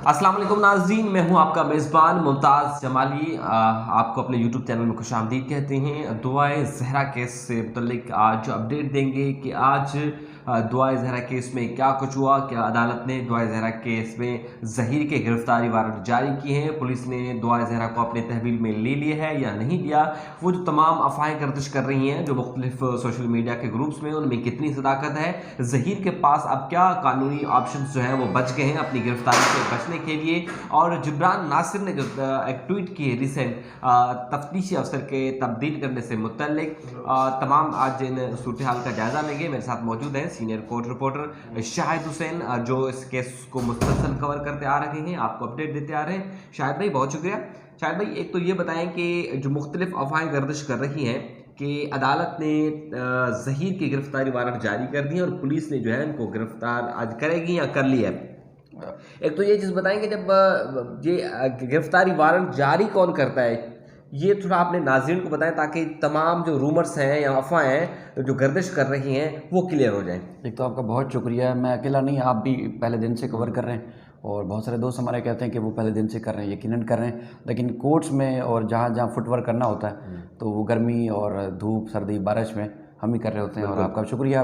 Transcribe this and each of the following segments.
अस्सलाम वालेकुम नाज़रीन, मैं हूं आपका मेज़बान मुमताज़ जमाली। आपको अपने यूट्यूब चैनल में खुशामदीद कहते हैं। दुआए ज़हरा केस से मुतल्लिक आज अपडेट देंगे कि आज दुआए ज़हरा केस में क्या कुछ हुआ। क्या अदालत ने दुआए ज़हरा केस में ज़हीर के गिरफ्तारी वारंट जारी किए हैं, पुलिस ने दुआए ज़हरा को अपने तहवील में ले लिया है या नहीं लिया। वो जो तमाम अफवाहें गर्दिश कर रही हैं जो मुख्तलिफ सोशल मीडिया के ग्रुप्स में, उनमें कितनी सदाकत है, ज़हीर के पास अब क्या कानूनी ऑप्शन जो है वो बच गए हैं अपनी गिरफ्तारी से बचने के लिए। और जिब्रान नासिर ने जो एक ट्वीट की रिसेंट तफ्तीशी अफसर के तब्दील करने से मुतल्लिक, तमाम आज इन सूरत हाल का जायजा लेंगे। मेरे साथ मौजूद हैं senior court reporter Shahid Hussain, जो इस केस को मुसलसल कवर करते आ रहे हैं, आपको अपडेट देते आ रहे हैं। शाहिद भाई बहुत शुक्रिया। शाहिद भाई, एक तो ये बताएं कि जो मुख्तलिफ अफवाहें गर्दिश कर रही हैं कि अदालत ने ज़हीर की गिरफ्तारी वारंट जारी कर दी है और पुलिस ने जो है इनको गिरफ्तार आज करेगी या कर लिया है। एक तो ये चीज़ बताएंगे, जब ये गिरफ्तारी वारंट जारी कौन करता है, ये थोड़ा आपने नाज़रीन को बताएं ताकि तमाम जो रूमर्स हैं या अफवाहें हैं जो गर्दिश कर रही हैं वो क्लियर हो जाएं। एक तो आपका बहुत शुक्रिया। मैं अकेला नहीं, आप भी पहले दिन से कवर कर रहे हैं और बहुत सारे दोस्त हमारे कहते हैं कि वो पहले दिन से कर रहे हैं, यकीनन कर रहे हैं। लेकिन कोर्ट्स में और जहाँ जहाँ फुटवर्क करना होता है तो वो गर्मी और धूप सर्दी बारिश में हम ही कर रहे होते हैं। और आपका शुक्रिया।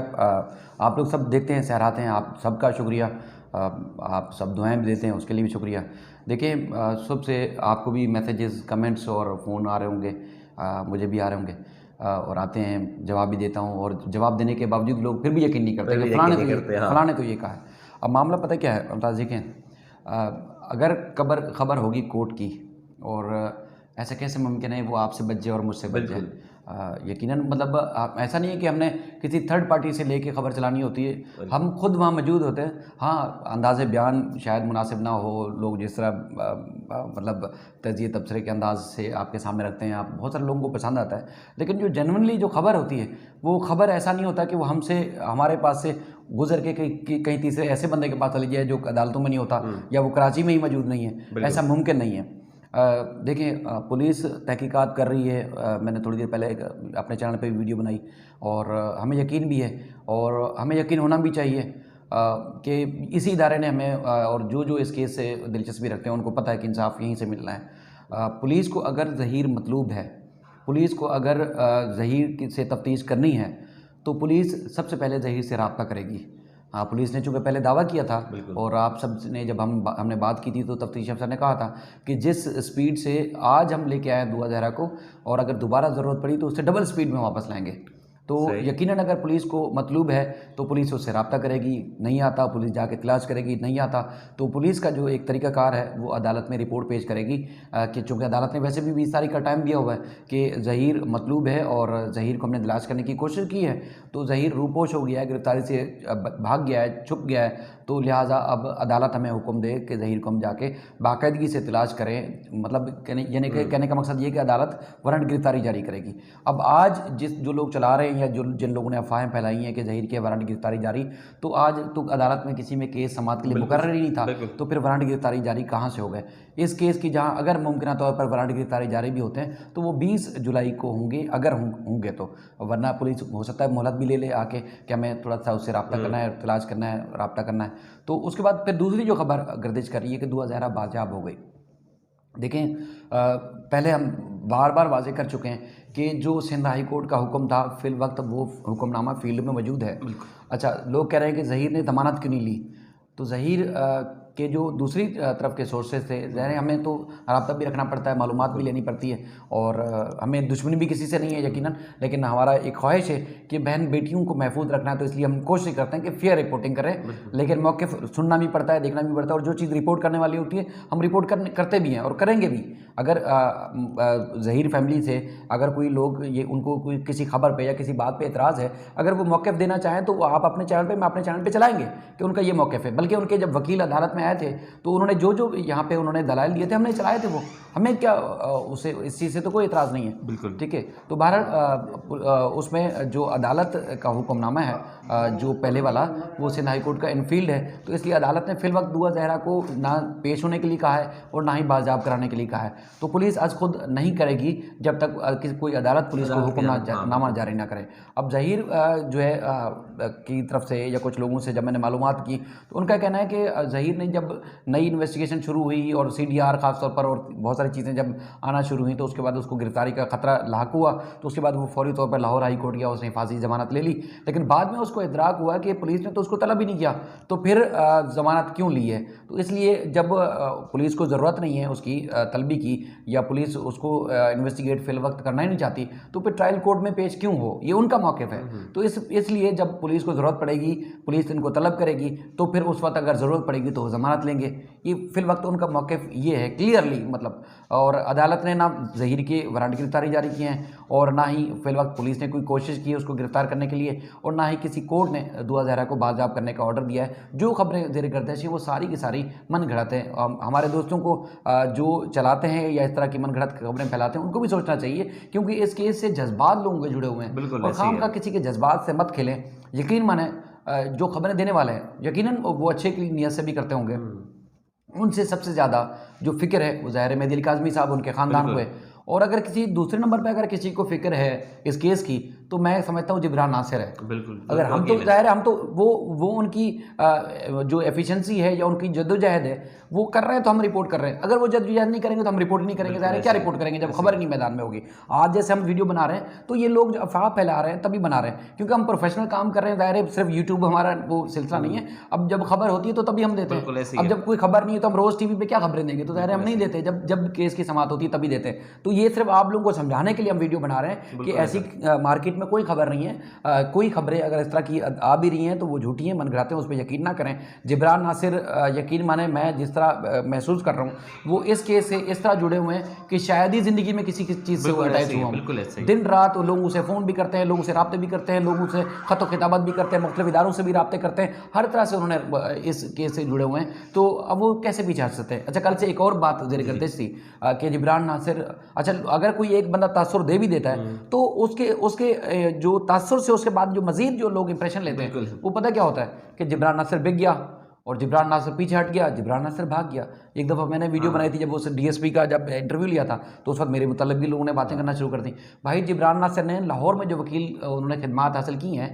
आप लोग सब देखते हैं, सहराते हैं, आप सबका शुक्रिया। आप सब दुआएं भी देते हैं, उसके लिए भी शुक्रिया। देखिए, सुबह से आपको भी मैसेजेस, कमेंट्स और फ़ोन आ रहे होंगे, मुझे भी आ रहे होंगे और आते हैं, जवाब भी देता हूँ। और जवाब देने के बावजूद लोग फिर भी यकीन नहीं करते कि फलां ने तो ये कहा है। अब मामला पता क्या है मुमताज़, देखें, अगर खबर होगी कोर्ट की और ऐसा कैसे मुमकिन है वो आपसे बच जाए और मुझसे बच जाए। यकीनन मतलब ऐसा नहीं है कि हमने किसी थर्ड पार्टी से लेके खबर चलानी होती है, हम खुद वहाँ मौजूद होते हैं। हाँ, अंदाज़े बयान शायद मुनासिब ना हो, लोग जिस तरह मतलब तजिए तबसरे के अंदाज से आपके सामने रखते हैं, आप बहुत सारे लोगों को पसंद आता है। लेकिन जो जेन्युइनली जो खबर होती है वो खबर ऐसा नहीं होता कि वो हमारे पास से गुजर के कहीं तीसरे ऐसे बंदे के पास चली जाए जो अदालतों में नहीं होता या वो कराची में ही मौजूद नहीं है। ऐसा मुमकिन नहीं है। देखिए, पुलिस तहकीकात कर रही है। मैंने थोड़ी देर पहले अपने चैनल पे वीडियो बनाई और हमें यकीन भी है और हमें यकीन होना भी चाहिए कि इसी इदारे ने हमें और जो इस केस से दिलचस्पी रखते हैं उनको पता है कि इंसाफ यहीं से मिलना है। पुलिस को अगर ज़हीर मतलूब है, पुलिस को अगर ज़हीर से तफ्तीश करनी है तो पुलिस सबसे पहले ज़हीर से रब्ता करेगी। हाँ, पुलिस ने चूँकि पहले दावा किया था और आप सब ने जब हमने बात की थी तो तफ्तीश अफसर ने कहा था कि जिस स्पीड से आज हम लेके आए दुआ ज़हरा को, और अगर दोबारा ज़रूरत पड़ी तो उससे डबल स्पीड में वापस लाएंगे। तो यकीनन अगर पुलिस को मतलूब है तो पुलिस उससे रब्ता करेगी, नहीं आता पुलिस जाके तलाश करेगी, नहीं आता तो पुलिस का जो एक तरीक़ाकार है वो अदालत में रिपोर्ट पेश करेगी कि चूँकि अदालत ने वैसे भी 20 तारीख का टाइम दिया हुआ है कि ज़हीर मतलूब है और ज़हीर को हमने तलाश करने की कोशिश की है, तो ज़हीर रूपोश हो गया है, गिरफ्तारी से भाग गया है, छुप गया है, तो लिहाजा अब अदालत हमें हुक्म दे कि ज़हीर को हम जाके बाकायदगी से तलाश करें। मतलब कहने का मकसद ये कि अदालत वारंट गिरफ्तारी जारी करेगी। अब आज जो लोग चला रहे हैं या जिन लोगों ने अफवाहें फैलाई हैं कि ज़हीर की वारंट गिरफ्तारी जारी, तो आज तो अदालत में किसी में केस समाअत के लिए मुकर्रर ही नहीं था, तो फिर वारंट गिरफ्तारी जारी कहाँ से हो गए। इस केस की जहाँ अगर मुमकिन तौर पर वारंट गिरफ्तारी जारी भी होते हैं तो वो 20 जुलाई को होंगे, अगर होंगे तो, वरना पुलिस हो सकता है मोहलत भी ले ले आके कि हमें थोड़ा सा उससे रब्ता करना है, तलाश करना है, रब्ता करना है। तो उसके बाद फिर दूसरी जो खबर गर्दिश कर रही है कि दुआ ज़हरा बाजियाब हो गई। देखें, पहले हम बार बार वाजे कर चुके हैं कि जो सिंध हाई कोर्ट का हुक्म था फिल वक्त वो हुक्मनामा फील्ड में मौजूद है। अच्छा, लोग कह रहे हैं कि ज़हीर ने ज़मानत क्यों नहीं ली, तो ज़हीर के जो दूसरी तरफ के सोर्सेज थे, ज़ाहिर हमें तो रब्ता भी रखना पड़ता है, मालूमात भी लेनी पड़ती है और हमें दुश्मनी भी किसी से नहीं है यकीनन, लेकिन हमारा एक ख्वाहिश है कि बहन बेटियों को महफूज रखना है, तो इसलिए हम कोशिश करते हैं कि फेयर रिपोर्टिंग करें। लेकिन मौके सुनना भी पड़ता है, देखना भी पड़ता है, और जो चीज़ रिपोर्ट करने वाली होती है हम रिपोर्ट करते भी हैं और करेंगे भी। अगर ज़हीर फैमिली से अगर कोई लोग उनको कोई किसी खबर पे या किसी बात पे एतराज़ है, अगर वो मौक़िफ़ देना चाहें तो आप अपने चैनल पे, मैं अपने चैनल पे चलाएंगे कि उनका ये मौक़िफ़ है। बल्कि उनके जब वकील अदालत में आए थे तो उन्होंने जो यहाँ पे उन्होंने दलाइल दिए थे हमने चलाए थे, वो हमें क्या उससे इस चीज़ से तो कोई एतराज़ नहीं है, बिल्कुल ठीक है। तो बहरहाल उसमें जो अदालत का हुक्मनामा है जो पहले वाला, वो सिंध हाई कोर्ट का इनफील्ड है, तो इसलिए अदालत ने फिल वक्त दुआ ज़हरा को ना पेश होने के लिए कहा है और ना ही बाज़ाब कराने के लिए कहा है। तो पुलिस आज खुद नहीं करेगी जब तक कोई अदालत पुलिस को हुक्मनामा जारी ना करे। अब ज़हीर जो है की तरफ से या कुछ लोगों से जब मैंने मालूमात की तो उनका कहना है कि ज़हीर ने लेकिन जब नई इन्वेस्टिगेशन शुरू हुई और CDR खासतौर पर और बहुत सारी चीज़ें जब आना शुरू हुई तो उसके बाद उसको गिरफ्तारी का खतरा लाक हुआ, तो उसके बाद वो फौरी तौर पर लाहौर हाई कोर्ट गया, उसने फांसी जमानत ले ली। लेकिन बाद में उसको इदराक हुआ कि पुलिस ने तो उसको तलब ही नहीं किया, तो फिर जमानत क्यों ली है? तो इसलिए जब पुलिस को ज़रूरत नहीं है उसकी तलबी की, या पुलिस उसको इन्वेस्टिगेट फिल वक्त करना ही नहीं चाहती, तो फिर ट्रायल कोर्ट में पेश क्यों हो? ये उनका मौक़िफ़ है। तो इसलिए जब पुलिस को ज़रूरत पड़ेगी, पुलिस इनको तलब करेगी, तो फिर उस वक्त अगर ज़रूरत पड़ेगी तो ज़मानत लेंगे। ये फिल वक्त उनका मौक़िफ़ ये है क्लियरली, मतलब। और अदालत ने ना ज़हीर के वारंट गिरफ्तारी जारी किए हैं और ना ही फिल वक्त पुलिस ने कोई कोशिश की उसको गिरफ्तार करने के लिए, और ना ही किसी कोर्ट ने दुआ ज़हरा को बाज़ाब करने का ऑर्डर दिया है। जो खबरें ज़ेर गर्दिश हैं वो सारी की सारी मन घड़त हैं। हमारे दोस्तों को जो चलाते हैं या इस तरह की मन घड़त खबरें फैलाते हैं उनको भी सोचना चाहिए, क्योंकि इस केस से जज्बात लोगों के जुड़े हुए हैं, और खाम का किसी के जज्बात से मत खेलें। यकीन माने जो खबरें देने वाले हैं यकीनन वो अच्छे की नीयत से भी करते होंगे, उनसे सबसे ज़्यादा जो फ़िक्र है वो ज़ाहिर मेहदी अली काज़मी साहब उनके ख़ानदान को है। और अगर किसी दूसरे नंबर पे अगर किसी को फ़िक्र है इस केस की, तो मैं समझता हूँ जिब्रान नासिर है। बिल्कुल। अगर हम तो ज़ाहिर है हम तो वो उनकी जो एफिशिएंसी है या उनकी जद्दोजहद है वो कर रहे हैं तो हम रिपोर्ट कर रहे हैं। अगर वो जद्दोजहद नहीं करेंगे तो हम रिपोर्ट नहीं करेंगे। ज़ाहिर है क्या रिपोर्ट करेंगे जब खबर नहीं मैदान में होगी। आज जैसे हम वीडियो बना रहे हैं तो ये लोग जो अफवाह फैला रहे हैं तभी बना रहे हैं, क्योंकि हम प्रोफेशनल काम कर रहे हैं। ज़ाहिर है सिर्फ यूट्यूब हमारा वो सिलसिला नहीं है। अब जब खबर होती है तो तभी हम देते हैं। अब जब कोई खबर नहीं है तो हम रोज़ टीवी पे क्या खबरें देंगे? तो ज़ाहिर है हम नहीं देते। जब केस की समाअत होती है तभी देते हैं। तो ये सिर्फ आप लोगों को समझाने के लिए हम वीडियो बना रहे हैं कि ऐसी मार्केट में कोई खबर नहीं है। कोई खबरें अगर इस तरह की आ भी रही हैं तो वो झूठी हैं, मन घड़ाते हैं, उस पर यकीन ना करें। जिब्रान नासिर यकीन माने मैं जिस तरह महसूस कर रहा हूँ वो इस केस से इस तरह जुड़े हुए हैं कि शायद ही ज़िंदगी में किसी चीज़ से वो अटैच हुआ हूँ। दिन रात वो लोग उसे फ़ोन भी करते हैं, लोग उसे राब्ते भी करते हैं, लोग उसे ख़त खिताबत भी करते हैं, मुख्तलिफ इदारों से भी राब्ते करते हैं, हर तरह से उन्होंने इस केस से जुड़े हुए हैं। तो अब वो कैसे पीछे हट सकते हैं? अच्छा, कल से एक और बात ज़ेर गर्दिश थी कि जिब्रान नासिर, अच्छा अगर कोई एक बंदा तासुर दे भी देता है तो उसके जो तासुर से उसके बाद जो मजीद जो लोग इंप्रेशन लेते हैं वो पता क्या होता है कि जिब्रान नासिर बिक गया और जिब्रान नासिर पीछे हट गया, जिब्रान नासिर भाग गया। एक दफ़ा मैंने वीडियो बनाई थी जब उस DSP का जब इंटरव्यू लिया था तो उस वक्त मेरे मुतल्लिक़ भी लोगों ने बातें करना शुरू कर दी। भाई जिब्रान नासिर ने लाहौर में जो वकील उन्होंने खिदमात हासिल की हैं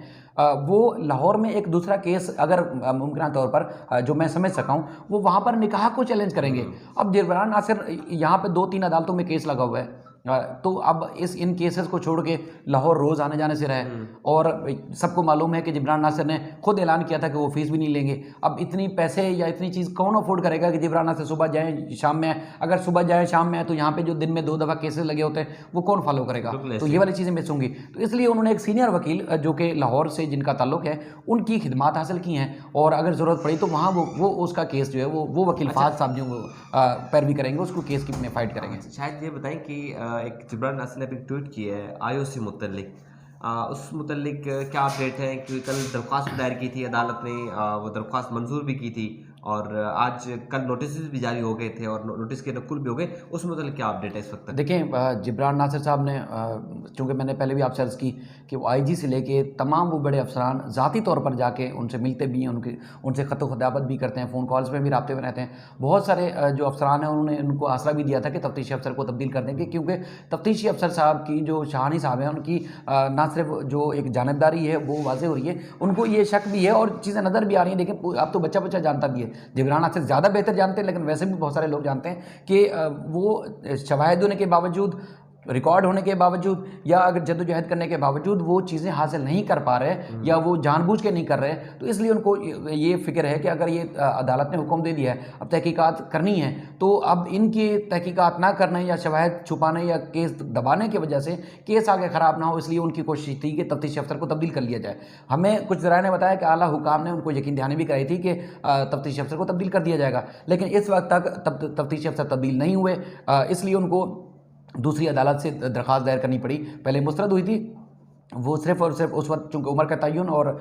वो लाहौर में एक दूसरा केस अगर मुमकिन तौर पर जो मैं समझ सका हूँ वो वहाँ पर निकाह को चैलेंज करेंगे। अब जिब्रान नासिर यहाँ पर 2-3 अदालतों में केस लगा हुआ है, तो अब इन केसेस को छोड़ के लाहौर रोज़ आने जाने से रहे। और सबको मालूम है कि जिब्रान नासिर ने खुद ऐलान किया था कि वो फ़ीस भी नहीं लेंगे। अब इतनी पैसे या इतनी चीज़ कौन अफोर्ड करेगा कि जिब्रान नासिर सुबह जाएँ शाम में आए? अगर सुबह जाए शाम में आए तो यहाँ पे जो दिन में 2 दफ़ा केसेस लगे होते हैं वो कौन फॉलो करेगा? तो ये वाली चीज़ें मिस होंगी। तो इसलिए उन्होंने एक सीनियर वकील जो कि लाहौर से जिनका ताल्लुक़ है उनकी खिदमात हासिल की हैं, और अगर ज़रूरत पड़ी तो वहाँ वो उसका केस जो है वो वकील फाज साहब जो पैरवी करेंगे, उसको केस की में फाइट करेंगे। शायद ये बताएं कि एक जिब्रान नासिर ने भी ट्वीट किया है IOC मुतल्लिक, उस मुतल्लिक क्या अपडेट है कि कल दरख्वास्त दायर की थी अदालत ने, वो दरख्वास्त मंजूर भी की थी और आज कल नोटिस भी जारी हो गए थे और नोटिस के नकुल भी हो गए। उस मुतल्लिक क्या अपडेट है इस वक्त? देखें, जिब्रान नासिर साहब ने चूँकि मैंने पहले भी आपसे अर्ज़ की कि वो IG से लेके तमाम वो बड़े अफसरान ज़ाती तौर पर जाके उनसे मिलते भी हैं, उनसे ख़त खिताबत भी करते हैं, फ़ोन कॉल्स में भी राब्ते में रहते हैं। बहुत सारे जो अफसरान हैं उन्होंने उनको आसरा भी दिया था कि तफ्तीशी अफसर को तब्दील कर देंगे, क्योंकि तफ्तीशी अफसर साहब की जो शाहानी साहब हैं उनकी ना सिर्फ जो एक जानबदारी है वो वाज़ेह हो रही है, उनको ये शक भी है और चीज़ें नज़र भी आ रही हैं। देखें, अब तो बच्चा बच्चा जानता भी है, जिब्रान नासिर ज़्यादा बेहतर जानते हैं, लेकिन वैसे भी बहुत सारे लोग जानते हैं कि वो शवाहिद होने के बावजूद, रिकॉर्ड होने के बावजूद या अगर जद्दोजहद करने के बावजूद वो चीज़ें हासिल नहीं कर पा रहे या वो जानबूझ के नहीं कर रहे, तो इसलिए उनको ये फ़िक्र है कि अगर ये अदालत ने हुक्म दे दिया है अब तहकीकात करनी है, तो अब इनकी तहकीकात ना करने या शवाहिद छुपाने या केस दबाने की वजह से केस आगे ख़राब ना हो, इसलिए उनकी कोशिश थी कि तफ्तीशी अफसर को तब्दील कर लिया जाए। हमें कुछ ज़राए ने बताया कि आला हुकाम ने उनको यकीन दहानी भी कराई थी कि तफ्तीशी अफसर को तब्दील कर दिया जाएगा, लेकिन इस वक्त तक तफ्तीशी अफसर तब्दील नहीं हुए, इसलिए उनको दूसरी अदालत से दरख्वास्त दायर करनी पड़ी। पहले मुस्तरद हुई थी, वो सिर्फ़ और सिर्फ उस वक्त चूँकि उम्र का तयन और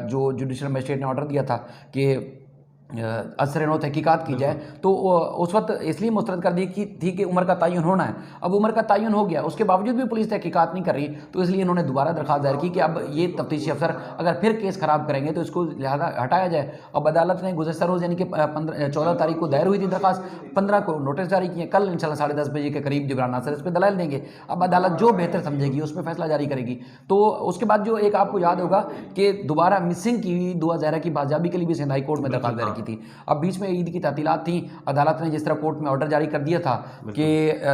जो जुडिशल मजिस्ट्रेट ने ऑर्डर दिया था कि असर तहकीकात की जाए, तो उस वक्त इसलिए मुस्तरद कर दी थी कि उम्र का तयन होना है। अब उम्र का तयन हो गया, उसके बावजूद भी पुलिस तहकीकात नहीं कर रही, तो इसलिए इन्होंने दोबारा दरख्वास्त दायर की कि अब ये तफ्तीशी अफसर अगर फिर केस ख़राब करेंगे तो इसको लिहाजा हटाया जाए। अब अदालत ने गुज़श्ता रोज़ यानी कि 14 तारीख को दायर हुई थी दरख्वास्त, 15 को नोटिस जारी किए। कल इंशाल्लाह 10:30 बजे के करीब जिब्रान नासिर इस पर दलाइल देंगे। अब अदालत जो बेहतर समझेगी उस पर फैसला जारी करेगी। तो उसके बाद जो एक आपको याद होगा कि दोबारा मिसिंग की दुआ ज़हरा की बाजियाबी के लिए भी सिंध हाई कोर्ट में दरख्वास्त दायर की थी। अब बीच में ईद की तातीलात थी, अदालत ने जिस तरह कोर्ट में ऑर्डर जारी कर दिया था कि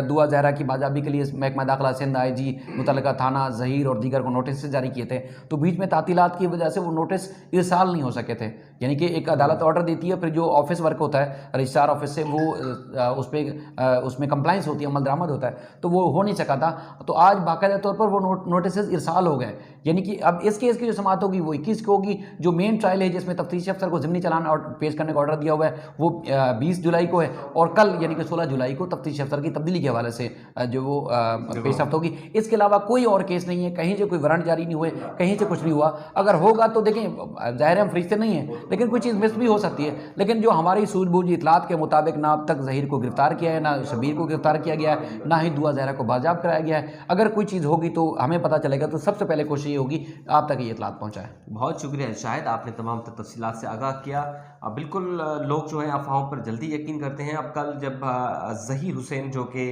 दुआ ज़हरा की बाजाबी के लिए महकमा दाखिला सिंध IG मुतल्लिका थाना ज़हीर और दीगर को नोटिस जारी किए थे, तो बीच में तातीलात की वजह से वो नोटिस इरसाल नहीं हो सके थे। यानी कि एक अदालत ऑर्डर देती है, फिर जो ऑफिस वर्क होता है रजिस्ट्रार ऑफिस से, वो उसमें कंप्लाइंस होती है, अमल दरामद होता है, तो वो हो नहीं सका था। तो आज बाकायदा तौर पर वो नोटिस इरसाल हो गए। यानी कि अब इस केस की जो समाअत होगी वो 21 को होगी। जो मेन ट्रायल है जिसमें तफ्तीश अफसर को ज़िमनी चालान पेश करने का ऑर्डर दिया हुआ है वो 20 जुलाई को है, और कल यानी कि 16 जुलाई को तफ्तीश अफसर की तब्दीली के हवाले से जो वो पेश रफ्त होगी। इसके अलावा कोई और केस नहीं है, कहीं से कोई वारंट जारी नहीं हुए, कहीं से कुछ नहीं हुआ। अगर होगा तो देखें, ज़ाहिर है हम फरिश्ते नहीं हैं, लेकिन कोई चीज़ मिस भी हो सकती है। लेकिन जो हमारी सूझबूझ इतलात के मुताबिक ना अब तक ज़हीर को गिरफ्तार किया है, ना शबीर को गिरफ्तार किया गया है, ना ही दुआ ज़हरा को बाजियाब कराया गया है। अगर कोई चीज़ होगी तो हमें पता चलेगा, तो सबसे पहले कोशिश ये होगी आप तक ये इतलात पहुँचाए। बहुत शुक्रिया शाहिद, आपने तमाम तफसीलात से आगाह किया। बिल्कुल लोग जो है अफवाहों पर जल्दी यकीन करते हैं। अब कल जब ज़हीर हुसैन जो कि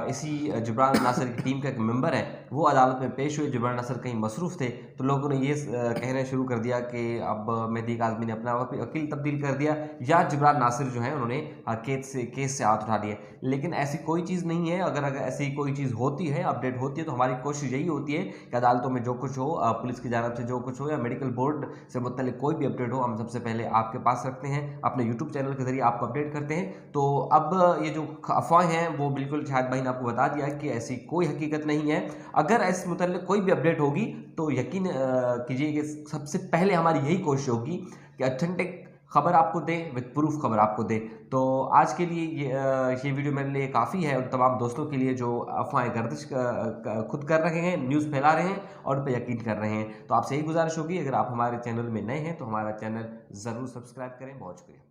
इसी जुबरान नासिर की टीम का एक मेंबर है, वो अदालत में पेश हुए, जुबरान नासिर कहीं मसरूफ़ थे, तो लोगों ने ये कहना शुरू कर दिया कि अब मेहदी काज़मी ने अपना वकील तब्दील कर दिया, या जुबरान नासिर जो है उन्होंने केस से हाथ उठा लिए। लेकिन ऐसी कोई चीज़ नहीं है। अगर ऐसी कोई चीज़ होती है, अपडेट होती है, तो हमारी कोशिश यही होती है कि अदालतों में जो कुछ हो, पुलिस की जानब से जो कुछ हो, या मेडिकल बोर्ड से मुतल्लिक कोई भी अपडेट हो, हम सबसे पहले आपके पास रखते हैं, अपने यूट्यूब चैनल के जरिए आपको अपडेट करते हैं। तो अब ये जो अफवाहें हैं वो बिल्कुल शाहिद भाई ने आपको बता दिया कि ऐसी कोई हकीकत नहीं है। अगर ऐसे मुतल्लिक कोई भी अपडेट होगी तो यकीन कीजिए कि सबसे पहले हमारी यही कोशिश होगी कि ऑथेंटिक खबर आपको दे, विद प्रूफ खबर आपको दे। तो आज के लिए ये वीडियो मेरे लिए काफ़ी है, उन तमाम दोस्तों के लिए जो अफवाहें गर्दिश खुद कर रहे हैं, न्यूज़ फैला रहे हैं और उन पर यकीन कर रहे हैं। तो आपसे यही गुजारिश होगी, अगर आप हमारे चैनल में नए हैं तो हमारा चैनल ज़रूर सब्सक्राइब करें। बहुत शुक्रिया।